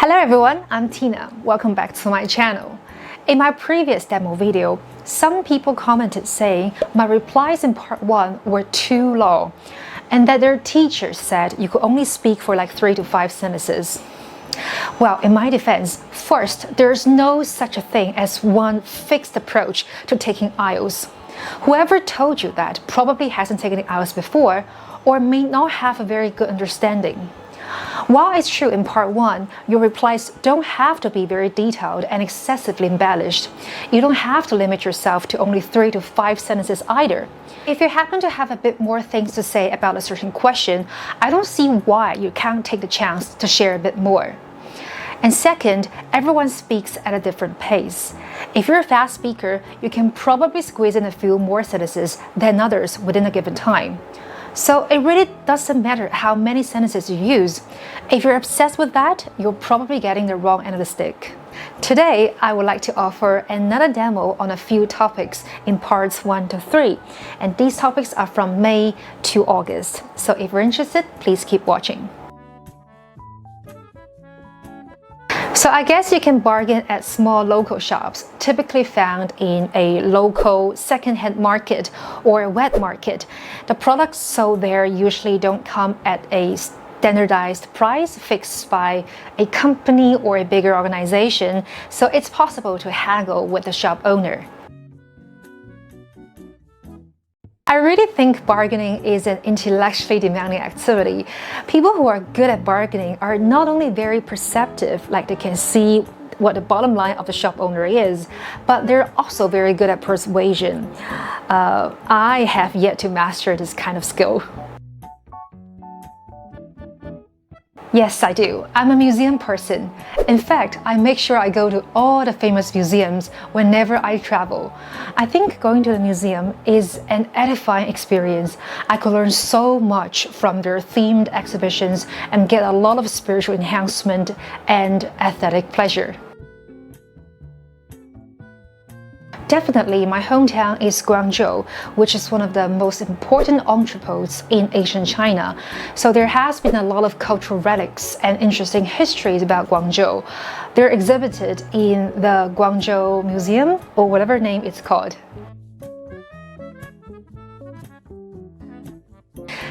Hello everyone, I'm Tina. Welcome back to my channel. In my previous demo video, some people commented saying my replies in part 1 were too long and that their teachers said you could only speak for like 3 to 5 sentences. Well, in my defense, first, there's no such a thing as one fixed approach to taking IELTS. Whoever told you that probably hasn't taken the IELTS before or may not have a very good understanding. While it's true in part 1, your replies don't have to be very detailed and excessively embellished. You don't have to limit yourself to only 3 to 5 sentences either. If you happen to have a bit more things to say about a certain question, I don't see why you can't take the chance to share a bit more. And second, everyone speaks at a different pace. If you're a fast speaker, you can probably squeeze in a few more sentences than others within a given time. So it really doesn't matter how many sentences you use. If you're obsessed with that, you're probably getting the wrong end of the stick. Today, I would like to offer another demo on a few topics in parts 1 to 3. And these topics are from May to August. So if you're interested, please keep watching. So I guess you can bargain at small local shops, typically found in a local second-hand market or a wet market. The products sold there usually don't come at a standardized price fixed by a company or a bigger organization, so it's possible to haggle with the shop owner. I really think bargaining is an intellectually demanding activity. People who are good at bargaining are not only very perceptive, like they can see what the bottom line of the shop owner is, but they're also very good at persuasion. I have yet to master this kind of skill. Yes, I do. I'm a museum person. In fact, I make sure I go to all the famous museums whenever I travel. I think going to the museum is an edifying experience. I could learn so much from their themed exhibitions and get a lot of spiritual enhancement and aesthetic pleasure. Definitely, my hometown is Guangzhou, which is one of the most important entrepôts in ancient China. So there has been a lot of cultural relics and interesting histories about Guangzhou. They're exhibited in the Guangzhou Museum, or whatever name it's called.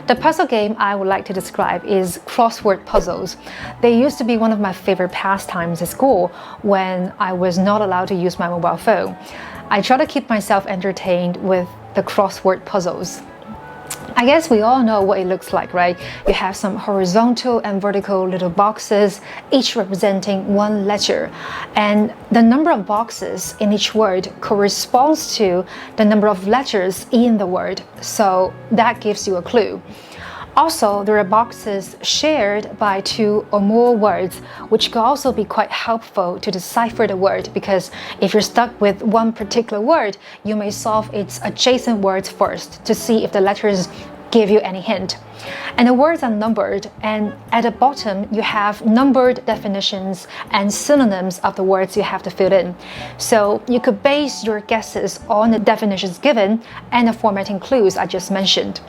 The puzzle game I would like to describe is crossword puzzles. They used to be one of my favorite pastimes at school when I was not allowed to use my mobile phone. I try to keep myself entertained with the crossword puzzles. I guess we all know what it looks like, right? You have some horizontal and vertical little boxes, each representing one letter. And the number of boxes in each word corresponds to the number of letters in the word. So that gives you a clue. Also, there are boxes shared by 2 or more words, which could also be quite helpful to decipher the word, because if you're stuck with one particular word, you may solve its adjacent words first to see if the letters give you any hint. And the words are numbered, and at the bottom you have numbered definitions and synonyms of the words you have to fill in. So you could base your guesses on the definitions given and the formatting clues I just mentioned.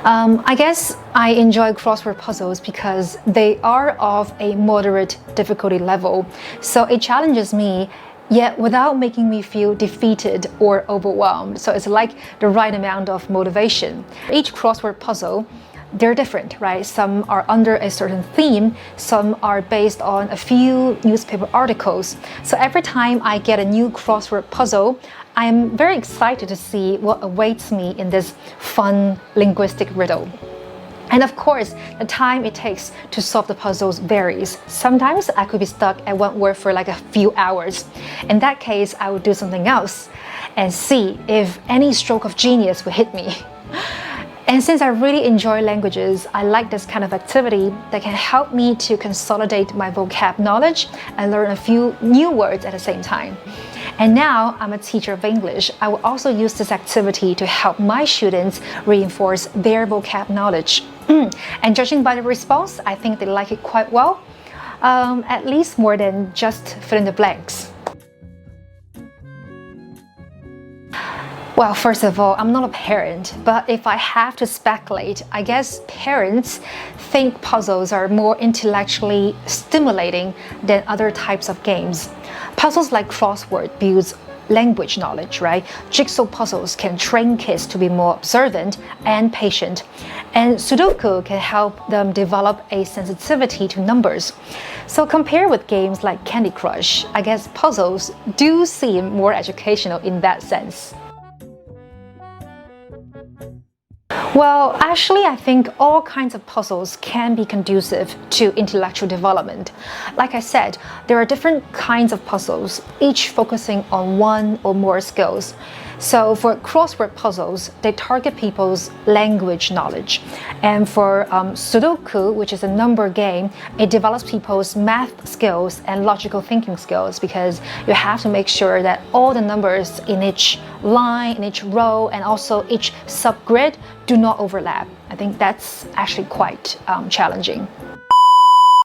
I guess I enjoy crossword puzzles because they are of a moderate difficulty level, so it challenges me, yet without making me feel defeated or overwhelmed. So it's like the right amount of motivation. Each crossword puzzle, they're different, right? Some are under a certain theme, some are based on a few newspaper articles. So every time I get a new crossword puzzle, I'm very excited to see what awaits me in this fun linguistic riddle. And of course, the time it takes to solve the puzzles varies. Sometimes I could be stuck at one word for like a few hours. In that case, I would do something else and see if any stroke of genius would hit me. And since I really enjoy languages, I like this kind of activity that can help me to consolidate my vocab knowledge and learn a few new words at the same time. And now I'm a teacher of English. I will also use this activity to help my students reinforce their vocab knowledge. And judging by the response, I think they like it quite well, at least more than just fill in the blanks. Well, first of all, I'm not a parent, but if I have to speculate, I guess parents think puzzles are more intellectually stimulating than other types of games. Puzzles like crossword builds language knowledge, right? Jigsaw puzzles can train kids to be more observant and patient. And Sudoku can help them develop a sensitivity to numbers. So compared with games like Candy Crush, I guess puzzles do seem more educational in that sense. Well, actually, I think all kinds of puzzles can be conducive to intellectual development. Like I said, there are different kinds of puzzles, each focusing on one or more skills. So for crossword puzzles, they target people's language knowledge. And for Sudoku, which is a number game, it develops people's math skills and logical thinking skills because you have to make sure that all the numbers in each line, in each row, and also each subgrid do not overlap. I think that's actually quite challenging.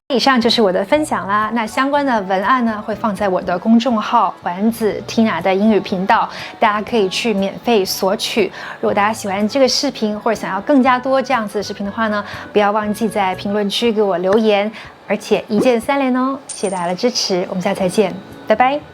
以上就是我的分享啦。那相关的文案呢，会放在我的公众号丸子 Tina 的英语频道，大家可以去免费索取。如果大家喜欢这个视频，或者想要更加多这样子的视频的话呢，不要忘记在评论区给我留言，而且一键3连哦。谢谢大家的支持，我们下次再见，拜拜。